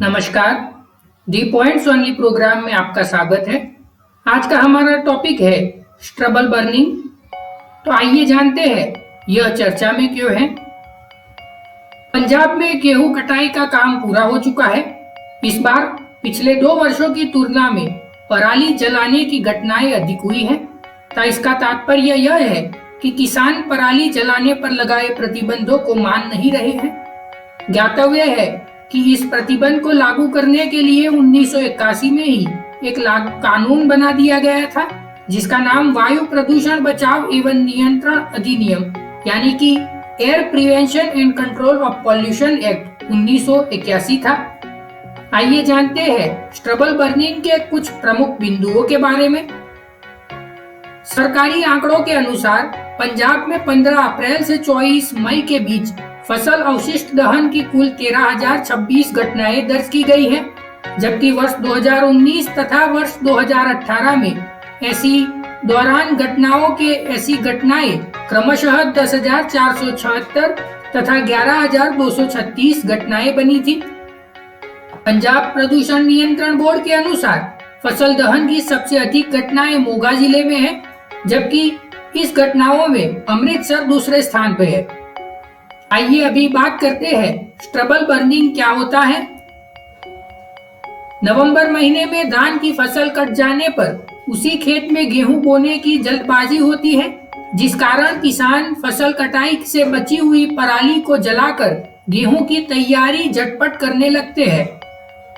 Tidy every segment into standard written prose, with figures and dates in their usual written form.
नमस्कार, the points only programme में आपका स्वागत है। आज का हमारा टॉपिक है स्ट्रबल बर्निंग। तो आइए जानते हैं यह चर्चा में क्यों है। पंजाब में गेहूं कटाई का काम पूरा हो चुका है। इस बार पिछले 2 वर्षों की तुलना में पराली जलाने की घटनाएं अधिक हुई हैं। तो इसका तात्पर्य यह है कि किसान पराली जलाने पर लगाए प्रतिबंधों को मान नहीं रहे हैं। ज्ञातव्य है कि इस प्रतिबंध को लागू करने के लिए 1981 में ही एक कानून बना दिया गया था, जिसका नाम वायु प्रदूषण बचाव एवं नियंत्रण अधिनियम यानी कि air prevention and control of pollution act 1981 था। आइए जानते हैं स्ट्रबल बर्निंग के कुछ प्रमुख बिंदुओं के बारे में। सरकारी आंकड़ों के अनुसार पंजाब में 15 अप्रैल से 24 मई के बीच फसल अवशिष्ट दहन की कुल 13,026 घटनाएं दर्ज की गई हैं, जबकि वर्ष 2019 तथा वर्ष 2018 में ऐसी घटनाएं क्रमशः 10,476 तथा 11,236 घटनाएं बनी थी। पंजाब प्रदूषण नियंत्रण बोर्ड के अनुसार फसल दहन की सबसे अधिक घटनाएं मोगा जिले में है, जबकि इस घटनाओं में अमृतसर दूसरे स्थान पर है। आइए अभी बात करते हैं स्ट्रबल बर्निंग क्या होता है। नवंबर महीने में धान की फसल कट जाने पर उसी खेत में गेहूं बोने की जल्दबाजी होती है, जिस कारण किसान फसल कटाई से बची हुई पराली को जलाकर गेहूं की तैयारी झटपट करने लगते हैं।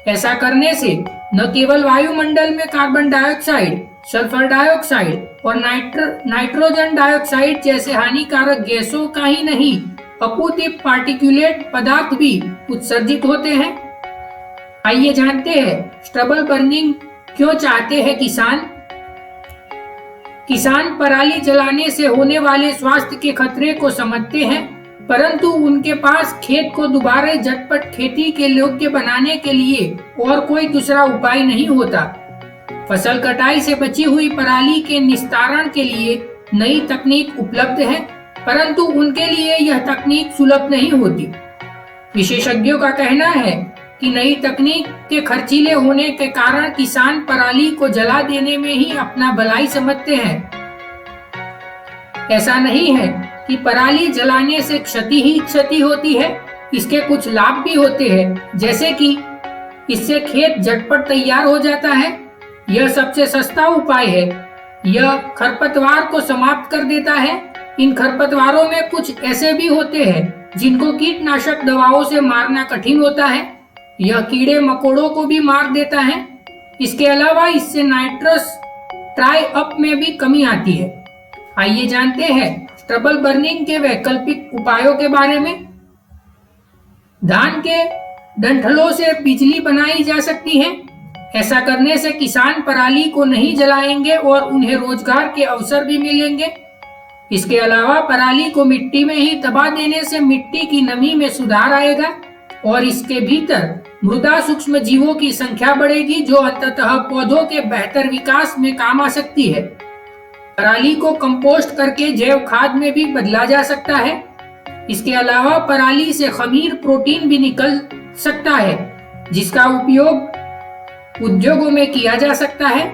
ऐसा करने से न केवल वायुमंडल में कार्बन डाइऑक्साइड, सल्फर डाइऑक्साइड और नाइट्रोजन डाइऑक्साइड जैसे हानिकारक गैसों का ही नहीं, अपूर्व पार्टिकुलेट पदार्थ भी उत्सर्जित होते हैं। आइए जानते हैं स्ट्रबल बर्निंग क्यों चाहते हैं किसान। किसान पराली जलाने से होने वाले स्वास्थ्य के खतरे को समझते हैं, परंतु उनके पास खेत को दोबारा झटपट खेती के योग्य बनाने के लिए और कोई दूसरा उपाय नहीं होता। फसल कटाई से बची हुई पराली के निस्तारण के लिए नई तकनीक उपलब्ध है, परंतु उनके लिए यह तकनीक सुलभ नहीं होती। विशेषज्ञों का कहना है कि नई तकनीक के खर्चीले होने के कारण किसान पराली को जला देने में ही अपना भलाई समझते हैं। ऐसा नहीं है कि पराली जलाने से क्षति ही क्षति होती है, इसके कुछ लाभ भी होते हैं, जैसे कि इससे खेत झटपट तैयार हो जाता है। यह सबसे सस्ता उपाय है। यह खरपतवार को समाप्त कर देता है। इन खरपतवारों में कुछ ऐसे भी होते हैं जिनको कीटनाशक दवाओं से मारना कठिन होता है। यह कीड़े मकोड़ों को भी मार देता है। इसके अलावा इससे नाइट्रस ट्राई अप में भी कमी आती है। आइए जानते हैं स्ट्रबल बर्निंग के वैकल्पिक उपायों के बारे में। धान के डंठलों से बिजली बनाई जा सकती है। ऐसा करने से किसान पराली को नहीं जलाएंगे और उन्हें रोजगार के अवसर भी मिलेंगे। इसके अलावा पराली को मिट्टी में ही दबा देने से मिट्टी की नमी में सुधार आएगा और इसके भीतर मृदा सूक्ष्म जीवों की संख्या बढ़ेगी, जो अंततः पौधों के बेहतर विकास में काम आ सकती है। पराली को कंपोस्ट करके जैव खाद में भी बदला जा सकता है। इसके अलावा पराली से खमीर प्रोटीन भी निकल सकता है, जिसका उपयोग उद्योगों में किया जा सकता है।